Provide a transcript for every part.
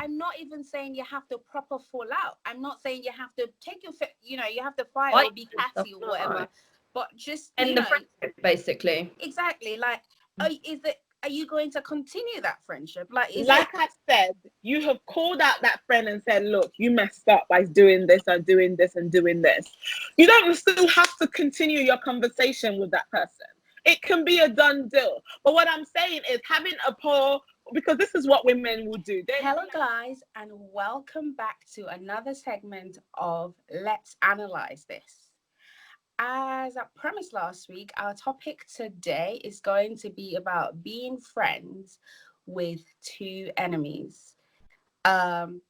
I'm not even saying you have to proper fall out. I'm not saying you have to take you have to fight Like or be catty or whatever. But just, and the friendship, basically. exactly, like, are you going to continue that friendship? Like, is it? Like I said, you have called out that friend and said, look, you messed up by doing this and doing this and doing this. You don't still have to continue your conversation with that person. It can be a done deal. But what I'm saying is having a poor, because this is what women will do. Hello, guys, and welcome back to another segment of Let's Analyze This. As I promised last week, our topic today is going to be about being friends with two enemies. Um,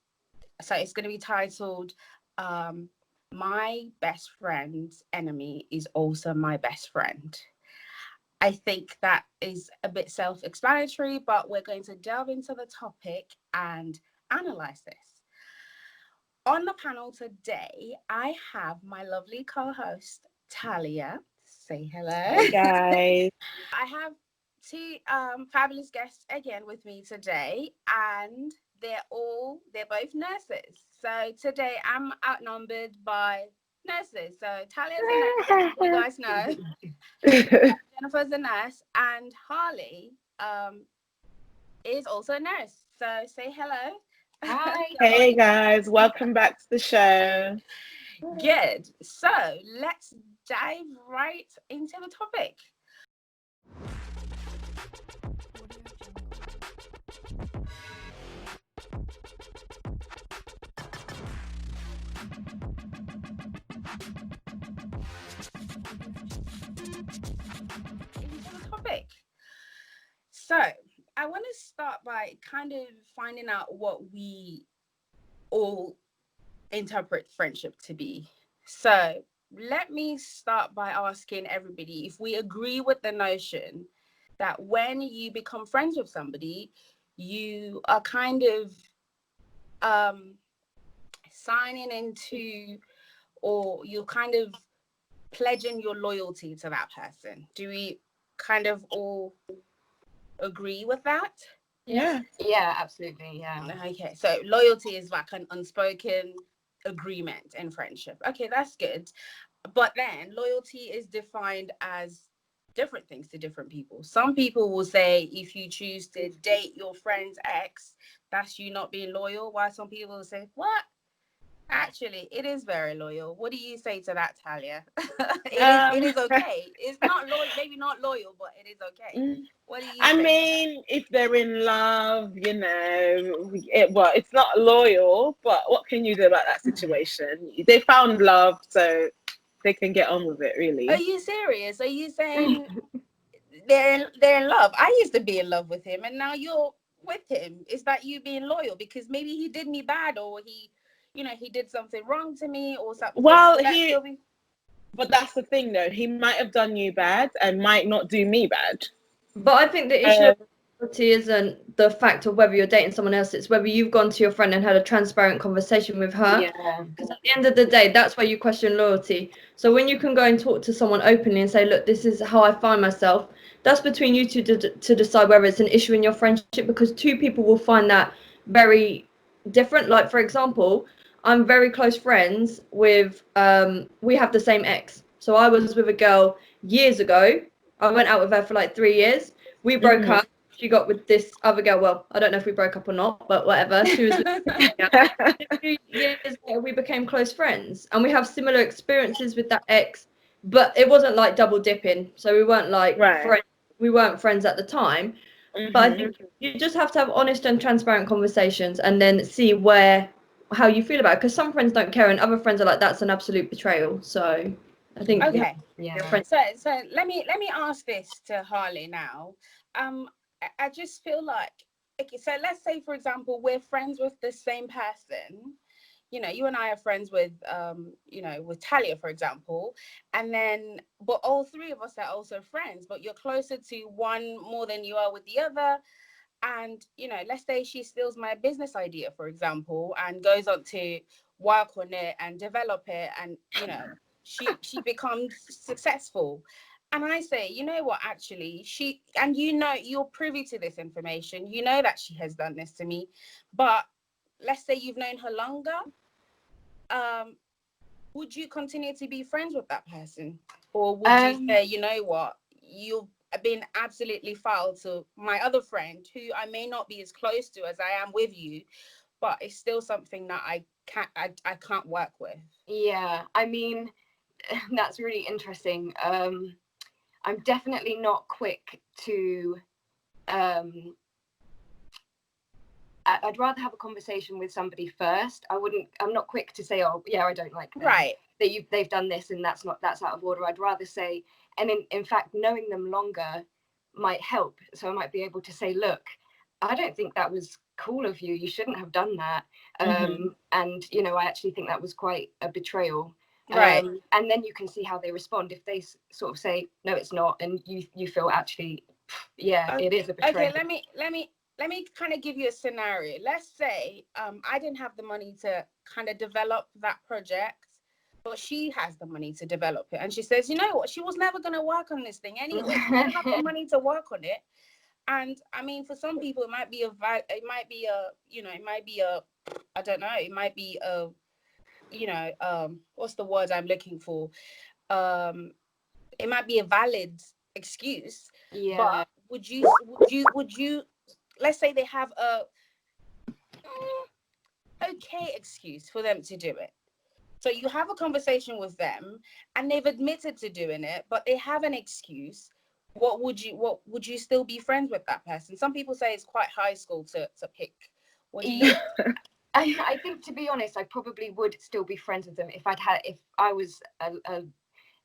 so it's going to be titled, um, My Best Friend's Enemy is Also My Best Friend. I think that is a bit self-explanatory, but we're going to delve into the topic and analyze this. On the panel today, I have my lovely co-host, Talia. Say hello. Hey guys. I have two fabulous guests again with me today, and they're both nurses. So today I'm outnumbered by nurses. So Talia's a nurse, you guys know. Jennifer's a nurse, and Harley is also a nurse. So say hello. Hi. Hey guys, welcome back to the show. Good. So let's dive right into the topic. Into the topic. So I want to start by kind of finding out what we all interpret friendship to be. So let me start by asking everybody if we agree with the notion that when you become friends with somebody, you are kind of um, signing into, or you're kind of pledging your loyalty to that person. Do we kind of all agree with that? Yeah. Yeah, absolutely. Yeah. Okay, so loyalty is like an unspoken agreement in friendship. Okay, that's good. But then loyalty is defined as different things to different people. Some people will say if you choose to date your friend's ex, that's you not being loyal. While some people will say, what? Actually, it is very loyal. What do you say to that, Talia? It is okay. It's not loyal, maybe not loyal, but it is okay. What do you I say? mean, if they're in love, it's not loyal, but what can you do about that situation? They found love, so they can get on with it, Are really. you serious? Are you saying they're in love? I used to be in love with him, and now you're with him. Is that you being loyal? Because maybe he did me bad, or he did something wrong to me, or something. Well, Would that still be? but that's the thing, though. He might have done you bad and might not do me bad. But I think the issue Uh, of loyalty isn't the fact of whether you're dating someone else, it's whether you've gone to your friend and had a transparent conversation with her. yeah. Because at the end of the day, that's where you question loyalty. So when you can go and talk to someone openly and say, look, this is how I find myself, that's between you two to decide whether it's an issue in your friendship, because two people will find that very different. Like, for example, I'm very close friends with, we have the same ex. So I was with a girl years ago. I went out with her for like 3 years. We broke Mhm. up. She got with this other girl. Well, I don't know if we broke up or not, but whatever. She was with yeah. 2 years later, we became close friends, and we have similar experiences with that ex. But it wasn't like double dipping, so we weren't like Right. friends. We weren't friends at the time. But I Mhm. think you just have to have honest and transparent conversations, and then see how you feel about it. Because some friends don't care, and other friends are like, "That's an absolute betrayal." So I think you have Okay. your friends. So let me ask this to Harley now. I just feel like, okay, so let's say for example we're friends with the same person. You and I are friends with with Talia, for example, and then but all three of us are also friends, but you're closer to one more than you are with the other. And let's say she steals my business idea, for example, and goes on to work on it and develop it, and she becomes successful. And I say, you know what, actually, you're privy to this information, that she has done this to me, but let's say you've known her longer, would you continue to be friends with that person, or would you say, you know what, you've been absolutely foul to my other friend who I may not be as close to as I am with you, but it's still something that I can't work with? Yeah, I mean, that's really interesting. I'm definitely not quick to I'd rather have a conversation with somebody first. I'm not quick to say, oh yeah, I don't like them. Right. They've done this and that's out of order. I'd rather say, and in fact, knowing them longer might help. So I might be able to say, look, I don't think that was cool of you. You shouldn't have done that. And, you know, I actually think that was quite a betrayal. Right. And then you can see how they respond. If they sort of say, no, it's not, and you feel actually, yeah, it is a betrayal. Okay, let me kind of give you a scenario. Let's say I didn't have the money to kind of develop that project, but she has the money to develop it, and she says, you know what, she was never going to work on this thing anyway. She didn't have the money to work on it. And I mean, for some people, it might be I don't know, it might be a, you know, what's the word I'm looking for? It might be a valid excuse. Yeah. But would you, let's say they have a okay excuse for them to do it. So you have a conversation with them and they've admitted to doing it, but they have an excuse. What would you still be friends with that person? Some people say it's quite high school to pick. What do you I think, to be honest, I probably would still be friends with them if I was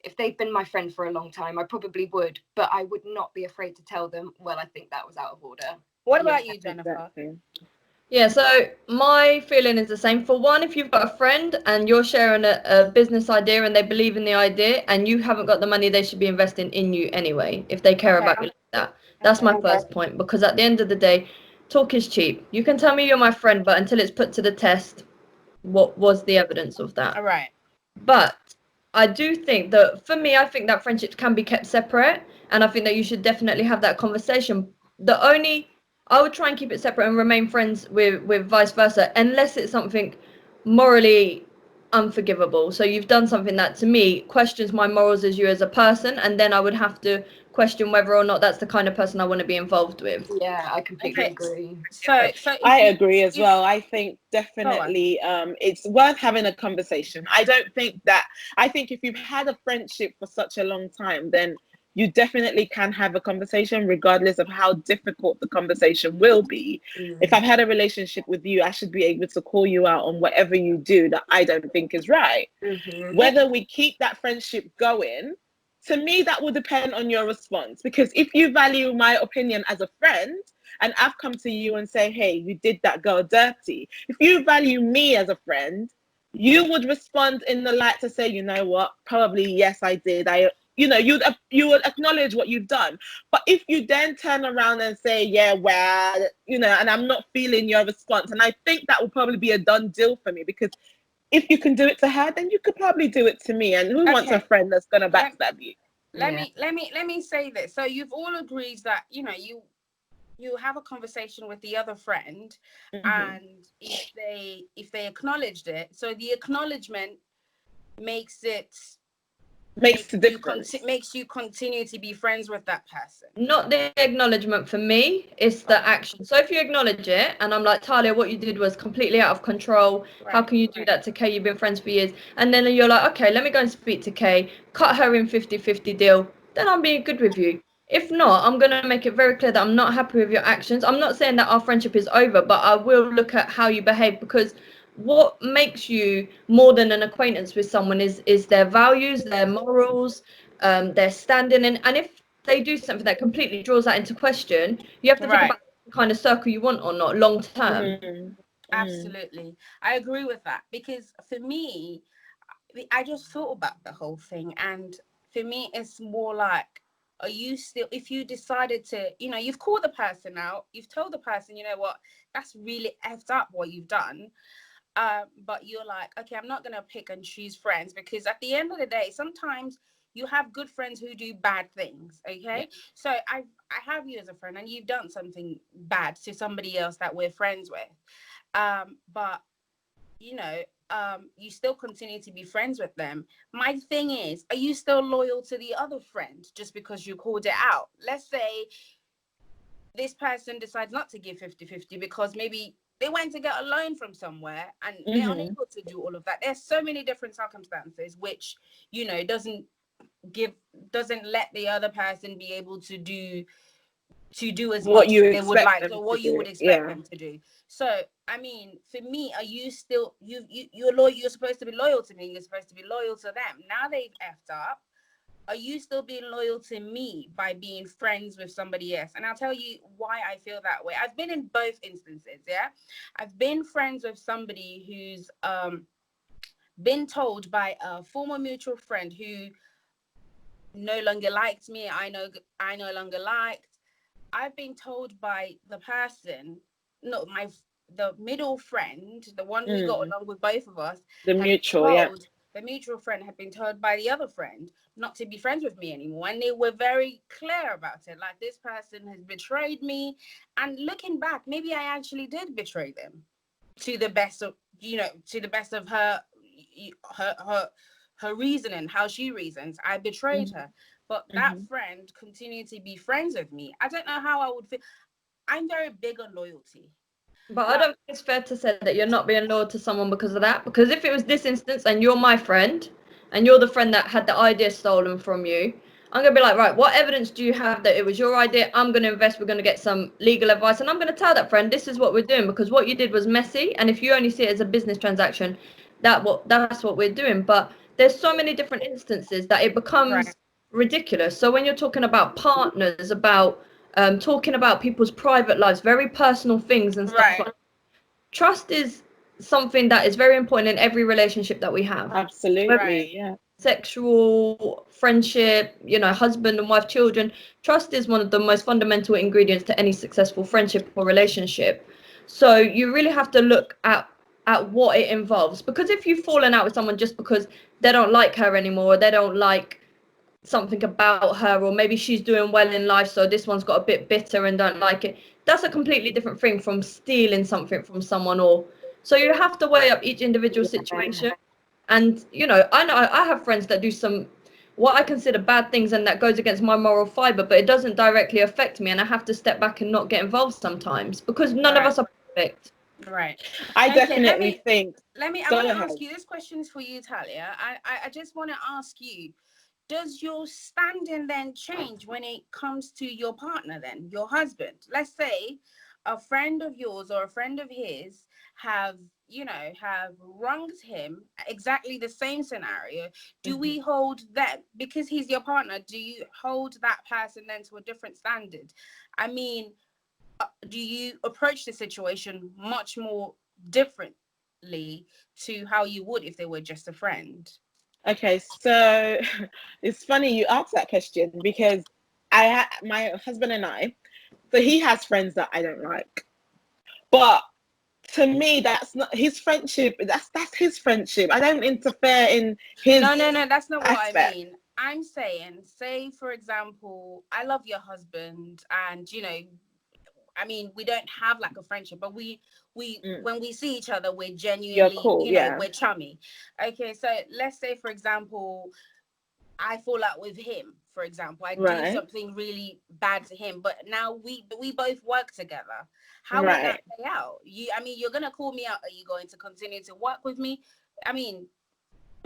if they've been my friend for a long time. I probably would, but I would not be afraid to tell them, well, I think that was out of order. What about you, Jennifer? Exactly. Yeah, so my feeling is the same. For one, if you've got a friend and you're sharing a business idea and they believe in the idea and you haven't got the money, they should be investing in you anyway, if they care about you like that. That's my first point, because at the end of the day, talk is cheap. You can tell me you're my friend, but until it's put to the test, what was the evidence of that? All right. But I do think that, for me, I think that friendships can be kept separate, and I think that you should definitely have that conversation. I would try and keep it separate and remain friends with vice versa, unless it's something morally unforgivable. So you've done something that, to me, questions my morals as you as a person, and then I would have to question whether or not that's the kind of person I want to be involved with. Yeah, I completely agree. So I agree as well. I think definitely it's worth having a conversation. I think if you've had a friendship for such a long time, then you definitely can have a conversation regardless of how difficult the conversation will be. If I've had a relationship with you, I should be able to call you out on whatever you do that I don't think is right. Whether we keep that friendship going, to me, that will depend on your response. Because if you value my opinion as a friend, and I've come to you and say, hey, you did that girl dirty. If you value me as a friend, you would respond in the light to say, you know what, probably yes, I did. You would acknowledge what you've done. But if you then turn around and say, yeah, well, and I'm not feeling your response, and I think that will probably be a done deal for me, because if you can do it to her, then you could probably do it to me. And who wants a friend that's gonna backstab you? Let me say this. So you've all agreed that, you know, you have a conversation with the other friend, and if they acknowledged it, so the acknowledgement makes you continue to be friends with that person. Not the acknowledgement for me, it's the action. So if you acknowledge it and I'm like, Talia, what you did was completely out of control. How can you do that to Kay? You've been friends for years. And then you're like, okay, let me go and speak to Kay, cut her in 50-50 deal. Then I'm being good with you. If not, I'm going to make it very clear that I'm not happy with your actions. I'm not saying that our friendship is over, but I will look at how you behave, because what makes you more than an acquaintance with someone is their values, their morals, their standing. And if they do something that completely draws that into question, you have to think about the kind of circle you want or not long term. Absolutely. I agree with that, because for me, I just thought about the whole thing, and for me it's more like, are you still, if you decided to, you know, you've called the person out, you've told the person, you know what, that's really effed up what you've done, but you're like, okay, I'm not gonna pick and choose friends, because at the end of the day, sometimes you have good friends who do bad things. Okay, so I have you as a friend, and you've done something bad to somebody else that we're friends with, But you know, you still continue to be friends with them. My thing is, are you still loyal to the other friend just because you called it out? Let's say this person decides not to give 50-50 because maybe they went to get a loan from somewhere and they're Mm-hmm. unable to do all of that. There's so many different circumstances which, you know, give doesn't let the other person be able to do as What much you as they would expect like, them or to what you do. would expect Yeah. them to do. So I mean, for me, are you still you're loyal? You're supposed to be loyal to me. You're supposed to be loyal to them. Now they've effed up. Are you still being loyal to me by being friends with somebody else? And I'll tell you why I feel that way. I've been in both instances. Yeah, I've been friends with somebody who's been told by a former mutual friend who no longer liked me. I no longer liked. I've been told by the person, no, the middle friend, the one who got Mm. along with both of us, The had been mutual, yeah. told, the mutual friend had been told by the other friend not to be friends with me anymore. And they were very clear about it. Like, this person has betrayed me. And looking back, maybe I actually did betray them to the best of, to the best of her, her, her reasoning, how she reasons. I betrayed her. But that Mm-hmm. friend continued to be friends with me. I don't know how I would feel. I'm very big on loyalty. But I Like, don't think it's fair to say that you're not being loyal to someone because of that. Because if it was this instance and you're my friend and you're the friend that had the idea stolen from you, I'm going to be like, right, what evidence do you have that it was your idea? I'm going to invest. We're going to get some legal advice. And I'm going to tell that friend, this is what we're doing because what you did was messy. And if you only see it as a business transaction, that's what we're doing. But there's so many different instances that it right, becomes ridiculous. So when you're talking about partners, about talking about people's private lives, very personal things and stuff right, like that. Trust is something that is very important in every relationship that we have. Whether right, Absolutely, yeah. sexual, friendship, husband and wife, children. Trust is one of the most fundamental ingredients to any successful friendship or relationship. So you really have to look at what it involves. Because if you've fallen out with someone just because they don't like her anymore, or they don't like something about her, or maybe she's doing well in life so this one's got a bit bitter and don't like it, that's a completely different thing from stealing something from someone. Or so you have to weigh up each individual situation. And I know I have friends that do some what I consider bad things and that goes against my moral fiber, but it doesn't directly affect me, and I have to step back and not get involved sometimes because none of right, us are perfect. right. I Okay, definitely think. I Go want to ahead. ask you, this question is for you, Talia. I just want to ask you, does your standing then change when it comes to your partner, then your husband? Let's say a friend of yours or a friend of his have have wronged him, exactly the same scenario. Do Mhm. we hold that, because he's your partner, do you hold that person then to a different standard? I mean, do you approach the situation much more differently to how you would if they were just a friend? Okay, so it's funny you asked that question because my husband and I, so he has friends that I don't like, but to me that's not his friendship. That's his friendship. I don't interfere in his No, no, no, that's not what I aspect. mean. I'm saying, say, for example, I love your husband, and I mean, we don't have like a friendship, but we Mm, when we see each other, we're you're genuinely, cool, yeah. we're chummy. Okay, so let's say, for example, I fall out with him, for example. I do Right, something really bad to him, but now we both work together. How would that right. play out? I mean, you're gonna call me out. Are you going to continue to work with me? I mean,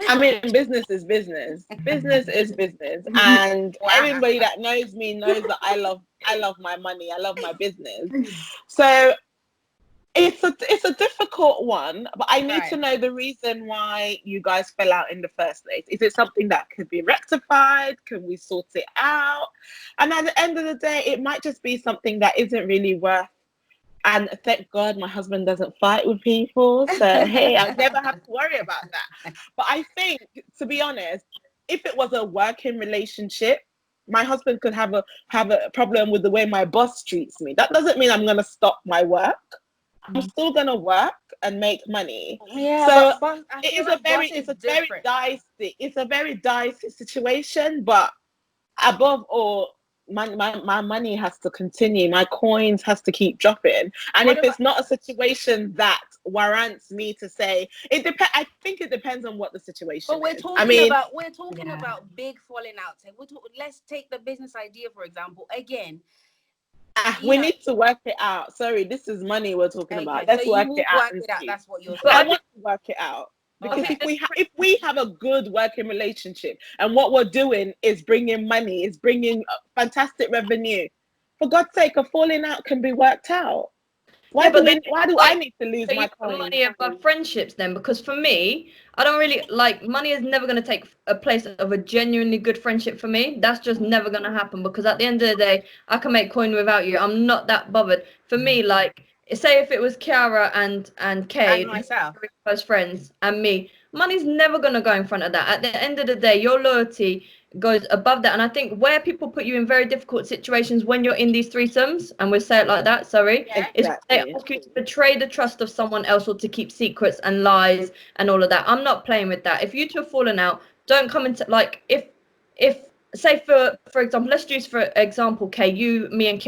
I mean, business is business. Business is business, and wow. everybody that knows me knows that I love my money. I love my business. So it's a difficult one, but I need to Right. know the reason why you guys fell out in the first place. Is it something that could be rectified? Can we sort it out? And at the end of the day, it might just be something that isn't really worth. And thank God my husband doesn't fight with people. So hey, I never have to worry about that. But I think, to be honest, if it was a working relationship, my husband could have a problem with the way my boss treats me. That doesn't mean I'm gonna stop my work. I'm still gonna work and make money. Yeah, So but I it feel is a like very boss is it's a very different. dicey it's a very dicey situation. But above all, my money has to continue. My coins has to keep dropping. And What if about, it's not a situation that warrants me to say, I think it depends on what the situation but we're is. I talking mean, about we're talking Yeah. about big falling outs. Let's take the business idea for example. Again, you we know, need to work it out. Sorry, this is money we're talking about. okay, so Let's you work it will out work and it out. see. That's what you're But I I saying. think want to work it out because Okay. if we have a good working relationship and what we're doing is bringing money, is bringing fantastic revenue, for God's sake, a falling out can be worked out. yeah, but then Why do I like need to lose so you my put coin? money above friendships then, because for me, I don't really like money is never going to take a place of a genuinely good friendship for me. That's just never going to happen because at the end of the day, I can make coin without you. I'm not that bothered. For me, like say if it was Kiara and Kay, And who are myself. very close friends, and me, money's never going to go in front of that. At the end of the day, your loyalty goes above that. And I think where people put you in very difficult situations when you're in these threesomes, and we'll say it like that, sorry, Yeah. is when they Exactly. ask you to betray the trust of someone else or to keep secrets and lies and all of that. I'm not playing with that. If you two have fallen out, don't come into like if say for example, let's use for example, Kay, you, me and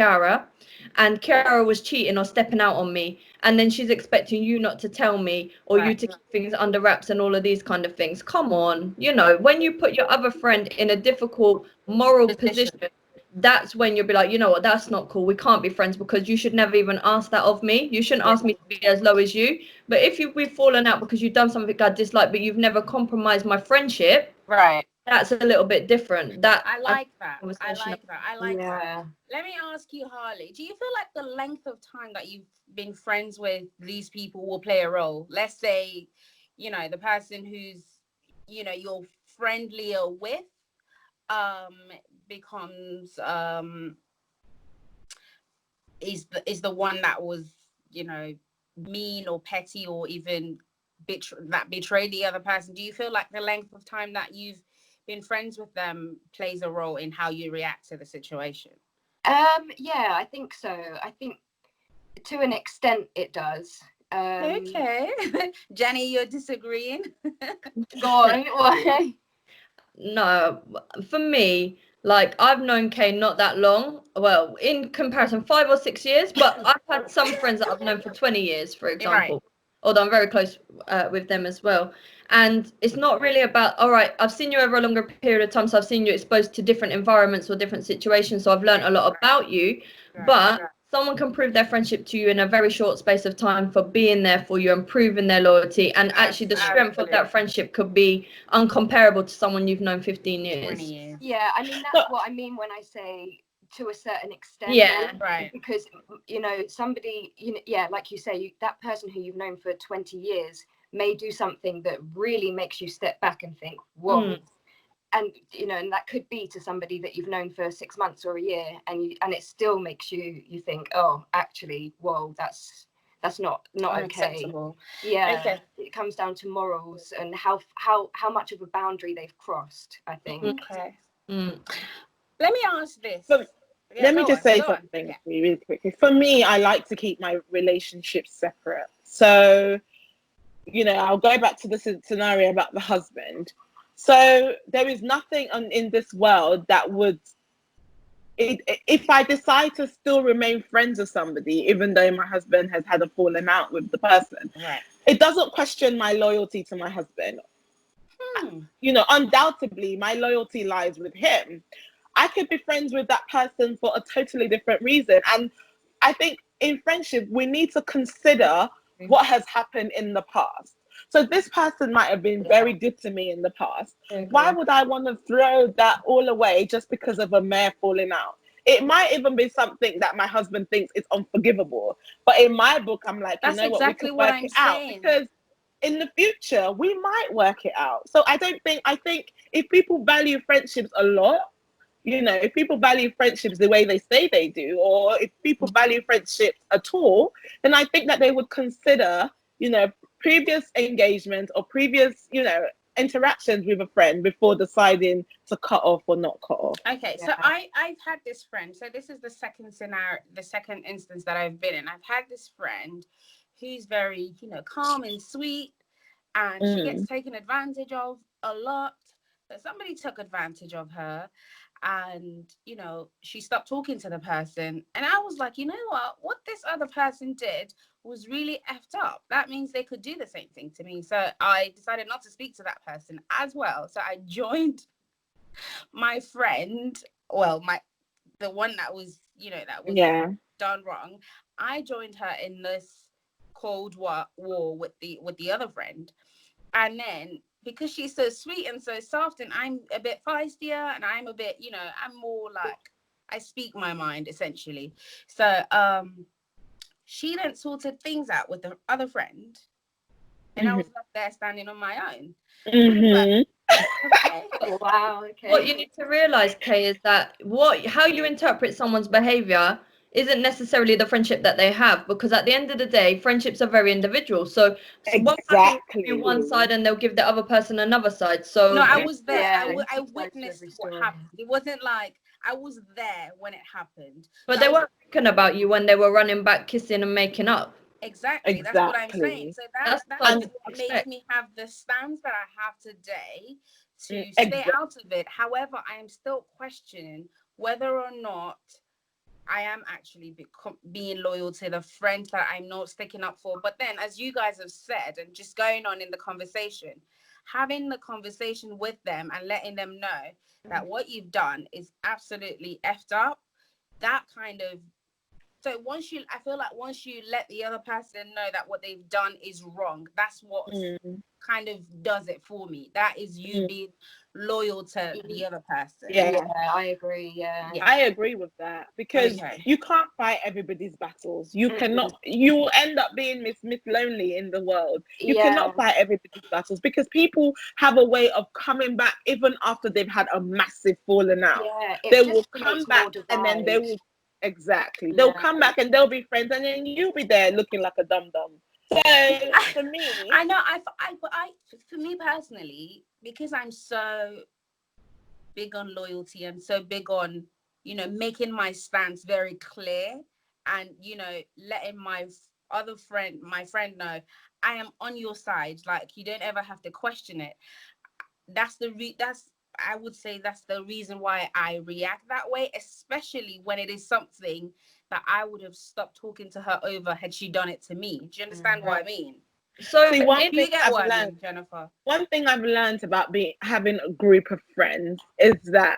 and Kiara was cheating or stepping out on me, and then she's expecting you not to tell me or you Right. to keep things under wraps and all of these kind of things. Come on, when you put your other friend in a difficult moral position, that's when you'll be like, you know what, that's not cool. We can't be friends because you should never even ask that of me. You shouldn't ask me to be as low as you. But if we've fallen out because you've done something I dislike, but you've never compromised my friendship, Right. that's a little bit different. That I I think like that. I conversation. like that. I like that. Yeah. Let me ask you, Harley, do you feel like the length of time that you've been friends with these people will play a role? Let's say, the person who's, you're friendlier with, um, becomes, is the one that was, mean or petty or even that betrayed the other person. Do you feel like the length of time that you've been friends with them plays a role in how you react to the situation? Yeah, I think so. I think to an extent it does. Okay. Jenny, you're disagreeing? Go on. Why? No, for me, like I've known Kay not that long. Well, in comparison, 5 or 6 years, but I've had some friends that I've known for 20 years, for Right. example, although I'm very close with them as well. And it's not really about, all right, I've seen you over a longer period of time, so I've seen you exposed to different environments or different situations, so I've learned a lot about you. Right. But someone can prove their friendship to you in a very short space of time for being there for you and proving their loyalty. And actually, the strength of that friendship could be uncomparable to someone you've known 15 20 years. years. Yeah, I mean that's what I mean when I say to a certain extent. Yeah. Right. Because somebody, yeah, like you say, that person who you've known for 20 years may do something that really makes you step back and think, whoa. Mm. And that could be to somebody that you've known for 6 months or a year, and it still makes you think, oh, actually, whoa, that's not okay. Unacceptable. Yeah, Okay. it comes down to morals and how much of a boundary they've crossed, I think. Okay. Mm. Let me ask this. So Yeah, let me go just on. say Go on. something Yeah. really quickly. For me, I like to keep my relationships separate. So, I'll go back to the scenario about the husband. So there is nothing in this world that would, if I decide to still remain friends with somebody, even though my husband has had a falling out with the person, Right. it doesn't question my loyalty to my husband. Undoubtedly, my loyalty lies with him. I could be friends with that person for a totally different reason. And I think in friendship, we need to consider what has happened in the past. So this person might have been very good to me in the past. Why would I want to throw that all away just because of a mere falling out? It might even be something that my husband thinks is unforgivable. But in my book, I'm like, That's what, we exactly could what work I'm it out. saying. Because in the future, we might work it out. So I think if people value friendships a lot, if people value friendships the way they say they do, or if people value friendships at all, then I think that they would consider, previous engagement or previous, interactions with a friend before deciding to cut off or not cut off. Okay, so I've had this friend. So this is the second scenario, the second instance that I've been in. I've had this friend who's very, calm and sweet, and she gets taken advantage of a lot. But somebody took advantage of her, and she stopped talking to the person, and I was like, what this other person did was really effed up. That means they could do the same thing to me. So I decided not to speak to that person as well. So I joined my friend, well, the one that was done wrong. I joined her in this cold war with the other friend, and then because she's so sweet and so soft, and I'm a bit feistier, and I'm a bit, I'm more like, I speak my mind essentially. So she then sorted things out with the other friend, and I was left there standing on my own. But, okay. Wow. Okay. What you need to realize, Kay, is that how you interpret someone's behavior isn't necessarily the friendship that they have, because at the end of the day, friendships are very individual. So one person will give one side and they'll give the other person another side. So no, I was there. Yeah, I witnessed what happened. It wasn't like I was there when it happened. But they weren't thinking about you when they were running back, kissing and making up. Exactly. That's what I'm saying. So that's what makes me have the stance that I have today to stay out of it. However, I am still questioning whether or not I am actually being loyal to the friends that I'm not sticking up for. But then, as you guys have said, and just going on in the conversation, having the conversation with them and letting them know that what you've done is absolutely effed up, that kind of, so I feel like once you let the other person know that what they've done is wrong, that's what kind of does it for me. That is you being loyal to the other person. Yeah, I agree. Yeah, I agree with that, because you can't fight everybody's battles. You cannot. You will end up being Miss Lonely in the world. You cannot fight everybody's battles, because people have a way of coming back even after they've had a massive falling out. Yeah, they will come back and then they will they'll come back and they'll be friends, and then you'll be there looking like a dum dum. So for me, I know I for me personally, because I'm so big on loyalty and so big on making my stance very clear, and letting my friend know I am on your side, like you don't ever have to question it. I would say that's the reason why I react that way, especially when it is something that I would have stopped talking to her over had she done it to me. Do you understand what I mean? So see, one thing I've learned, Jennifer. One thing I've learned about having a group of friends is that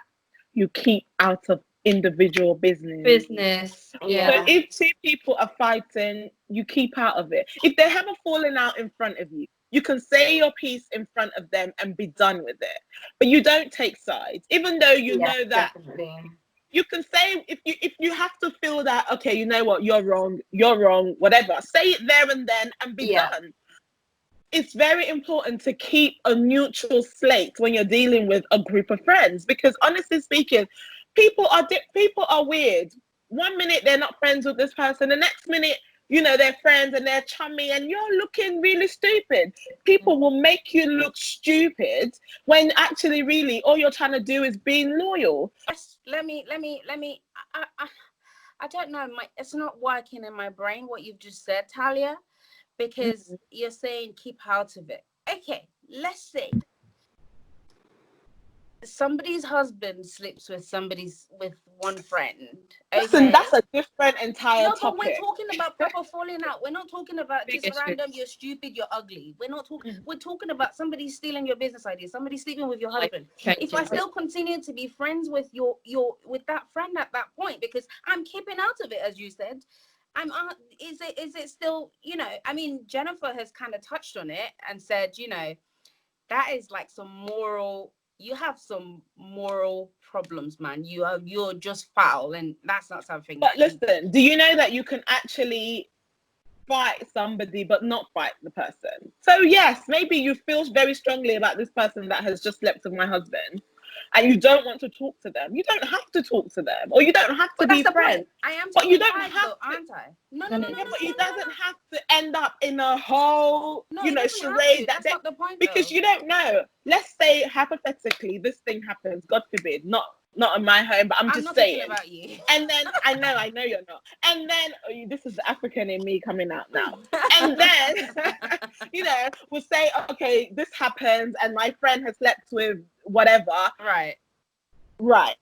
you keep out of individual business. Yeah. So if two people are fighting, you keep out of it. If they have a falling out in front of you, you can say your piece in front of them and be done with it. But you don't take sides, even though you know that. Definitely. You can say, if you have to feel that, okay, you know what, you're wrong, whatever. Say it there and then and be done. It's very important to keep a neutral slate when you're dealing with a group of friends, because honestly speaking, people are weird. One minute they're not friends with this person, the next minute they're friends and they're chummy, and you're looking really stupid. People will make you look stupid when actually really all you're trying to do is being loyal. Let me I don't know, it's not working in my brain what you've just said, Talia, because you're saying keep out of it. Okay, let's say somebody's husband sleeps with one friend. Okay? Listen, that's a different entire topic. But we're talking about proper falling out. We're not talking about just random, you're stupid, you're ugly. We're not talking, we're talking about somebody stealing your business ideas, somebody sleeping with your husband. If I still continue to be friends with with that friend at that point, because I'm keeping out of it, as you said, is it still, I mean, Jennifer has kind of touched on it and said, that is like you have some moral problems, man. You're just foul, and that's not something. But listen, do you know that you can actually fight somebody but not fight the person? So yes, maybe you feel very strongly about this person that has just slept with my husband, and you don't want to talk to them. You don't have to talk to them, or you don't have to be friends. I am, but you don't have to, aren't I? No. But it doesn't have to end up in a whole, charade. That's not the point, because you don't know. Let's say hypothetically, this thing happens. God forbid, not in my home, but I'm just saying. About you. And then I know you're not. And then this is the African in me coming out now. And then we'll say, okay, this happens, and my friend has slept with whatever. Right.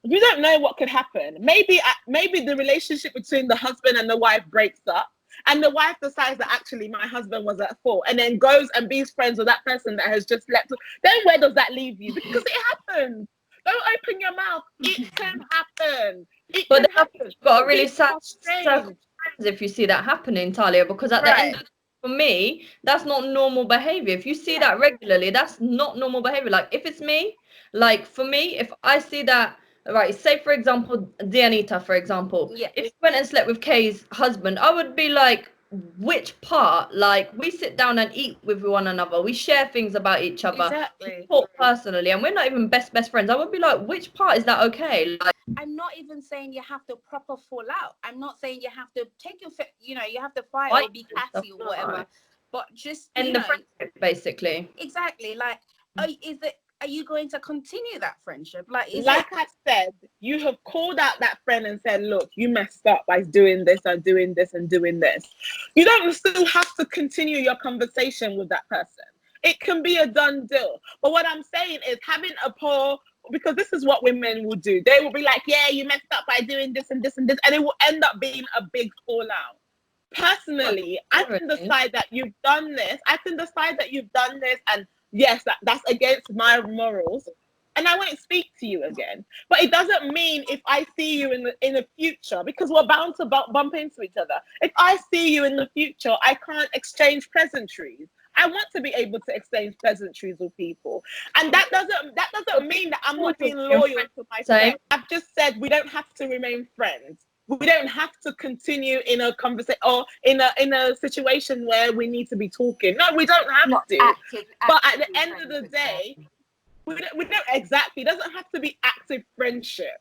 You don't know what could happen. Maybe the relationship between the husband and the wife breaks up, and the wife decides that actually my husband was at fault, and then goes and be friends with that person that has just left. Then where does that leave you? Because it happens. Don't open your mouth. It can happen. It But can then happen. you've got a really People sad are circle of strange. friends if you see that happening, Talia, because at the end Right. for me, that's not normal behavior. If you see that regularly, that's not normal behavior. Like if it's me, like for me, if I see that, right, say for example, Dianita, for example, Yeah. if she went and slept with Kay's husband, I would be like, which part? Like we sit down and eat with one another, we share things about each other, Exactly. talk personally, and we're not even best friends. I would be like, which part is that okay? Like, I'm not even saying you have to proper fall out. I'm not saying you have to take your, you have to fight fight or be and stuff, catty or no. whatever. But just, End the friendship, basically. exactly. Like, are you going to continue that friendship? Like, is Like it? I said, you have called out that friend and said, look, you messed up by doing this and doing this and doing this. You don't still have to continue your conversation with that person. It can be a done deal. But what I'm saying is having a poor, because this is what women will do. They will be like, yeah, you messed up by doing this and this and this. And it will end up being a big fallout. Personally, I can decide that you've done this. I can decide that you've done this. And yes, that's against my morals. And I won't speak to you again. But it doesn't mean if I see you in the future, because we're bound to bump into each other. If I see you in the future, I can't exchange pleasantries. I want to be able to exchange pleasantries with people, and that doesn't mean that I'm not being loyal to my friend. I've just said we don't have to remain friends. We don't have to continue in a conversation or in a situation where we need to be talking. No, we don't have Not to. But at the actively end of friends the with day, them. we don't exactly. It doesn't have to be active friendship.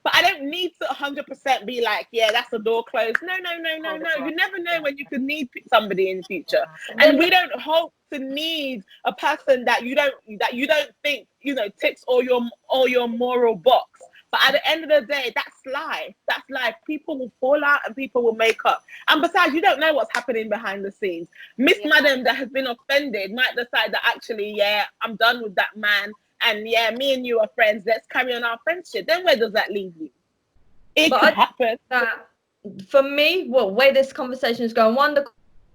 But I don't need to 100% be like, yeah, that's the door closed. No. You never know when you could need somebody in the future, and we don't hope to need a person that you don't think ticks all your moral box. But at the end of the day, that's life. That's life. People will fall out and people will make up. And besides, you don't know what's happening behind the scenes. Miss Madam that has been offended might decide that actually, yeah, I'm done with that man. And yeah, me and you are friends. Let's carry on our friendship. Then where does that leave you? It could happen. For me, way this conversation is going, one, the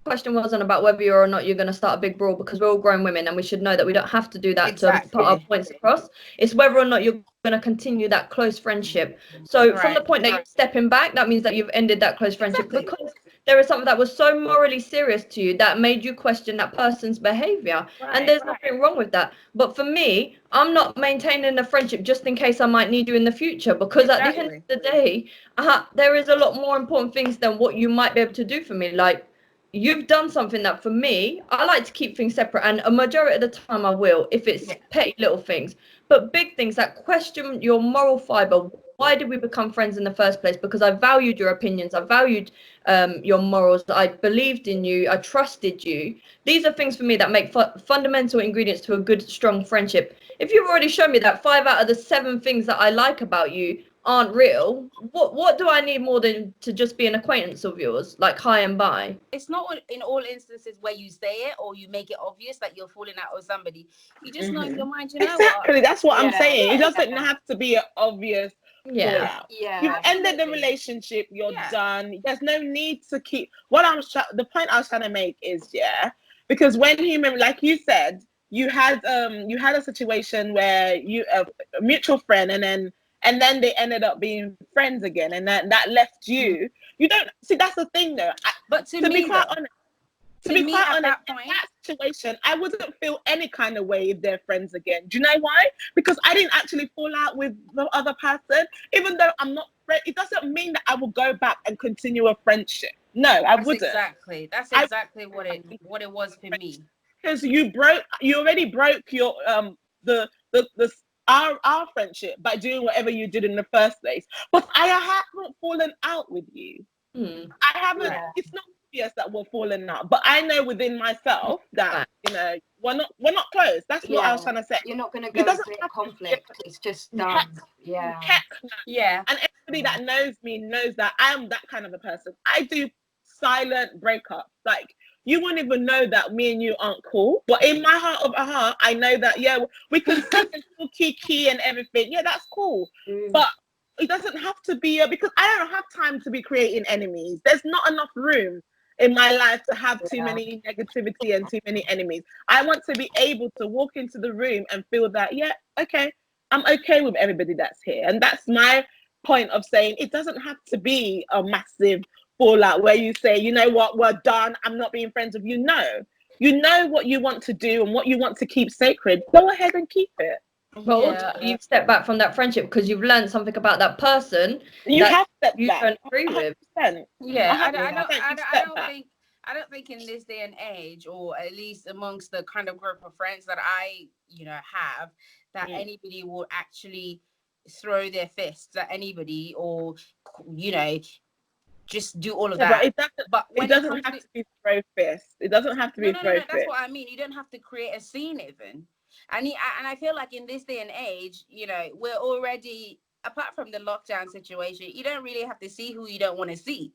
question wasn't about whether you're or not you're going to start a big brawl, because we're all grown women and we should know that we don't have to do that to put our points across. It's whether or not you're going to continue that close friendship. So from the point that you're stepping back, that means that you've ended that close friendship because there is something that was so morally serious to you that made you question that person's behavior. And there's nothing wrong with that. But for me, I'm not maintaining a friendship just in case I might need you in the future, because at the end of the day, there is a lot more important things than what you might be able to do for me. Like, you've done something that for me, I like to keep things separate, and a majority of the time I will, if it's petty little things. But big things that question your moral fiber. Why did we become friends in the first place? Because I valued your opinions, I valued your morals, I believed in you, I trusted you. These are things for me that make fundamental ingredients to a good, strong friendship. If you've already shown me that 5 out of the 7 things that I like about you aren't real, what do I need more than to just be an acquaintance of yours, like hi and bye? It's not in all instances where you say it or you make it obvious that you're falling out with somebody. You just know in your mind, you know exactly. what? That's what I'm saying. It doesn't have to be an obvious fallout. Yeah. You've ended the relationship. You're done. There's no need to keep. The point I was trying to make is because when like you said, you had a situation where you a mutual friend and then they ended up being friends again, and that left you. You don't see, that's the thing though. But to be quite honest, in that situation, I wouldn't feel any kind of way if they're friends again. Do you know why? Because I didn't actually fall out with the other person. Even though I'm not friend, it doesn't mean that I will go back and continue a friendship. No, I wouldn't. That's exactly what it was for me. Because you already broke your our friendship by doing whatever you did in the first place. But I haven't fallen out with you. I haven't. It's not obvious that we're falling out, but I know within myself that we're not close. That's what I was trying to say. You're not going to go into conflict. It's just done. And everybody that knows me knows that I'm that kind of a person. I do silent breakups. Like, you won't even know that me and you aren't cool. But in my heart of a heart, I know that, yeah, we can sit and still kiki and everything. Yeah, that's cool. But it doesn't have to be because I don't have time to be creating enemies. There's not enough room in my life to have too many negativity and too many enemies. I want to be able to walk into the room and feel that, yeah, okay, I'm okay with everybody that's here. And that's my point of saying it doesn't have to be a massive fallout where you say, you know what, we're done, I'm not being friends with you. No, you know what you want to do and what you want to keep sacred. Go ahead and keep it. But ultimately, you've stepped back from that friendship because you've learned something about that person You that have stepped you back. don't agree with. 100%. Yeah, 100% I don't think in this day and age, or at least amongst the kind of group of friends that I, have, that anybody will actually throw their fists at anybody or, just do all of that. But it doesn't have to be throw fists. It doesn't have to be throw fists. That's what I mean. You don't have to create a scene even. And I feel like in this day and age, we're already, apart from the lockdown situation, you don't really have to see who you don't want to see.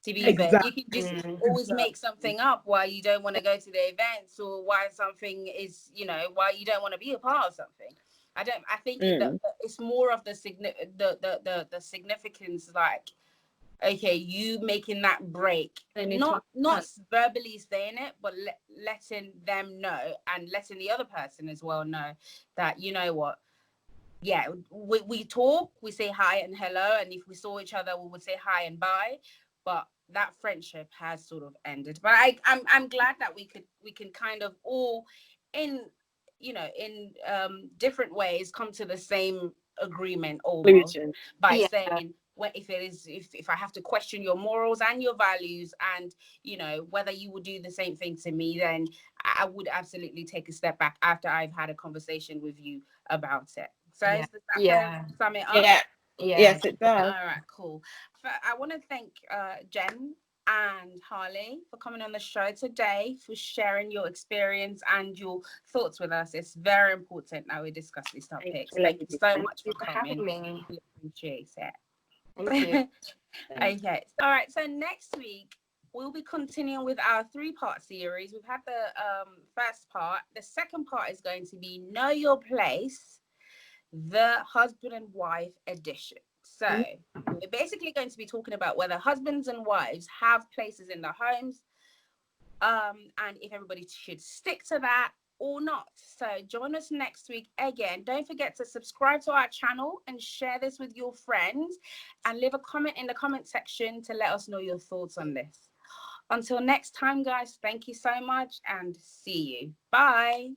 To be fair, you can just always make something up why you don't want to go to the events, or why something is, why you don't want to be a part of something. I think it's more of the significance, like, okay, you making that break, not verbally saying it, but letting them know, and letting the other person as well know that, you know what, yeah, we talk, we say hi and hello, and if we saw each other, we would say hi and bye, but that friendship has sort of ended. But I'm glad that we can kind of all in different ways come to the same agreement almost by saying, well, if I have to question your morals and your values, and whether you would do the same thing to me, then I would absolutely take a step back after I've had a conversation with you about it. So does that kind of sum it up? Yeah. Yes, it does. All right, cool. I want to thank Jen and Harley for coming on the show today, for sharing your experience and your thoughts with us. It's very important that we discuss these topics. Thank you so much for coming. Me. We appreciate it. Thank you. Okay. All right. So next week we'll be continuing with our 3-part series. We've had the first part. The second part is going to be Know Your Place, the husband and wife edition. So we're basically going to be talking about whether husbands and wives have places in their homes, and if everybody should stick to that or not. So join us next week again. Don't forget to subscribe to our channel and share this with your friends, and leave a comment in the comment section to let us know your thoughts on this. Until next time, guys, thank you so much and see you. Bye.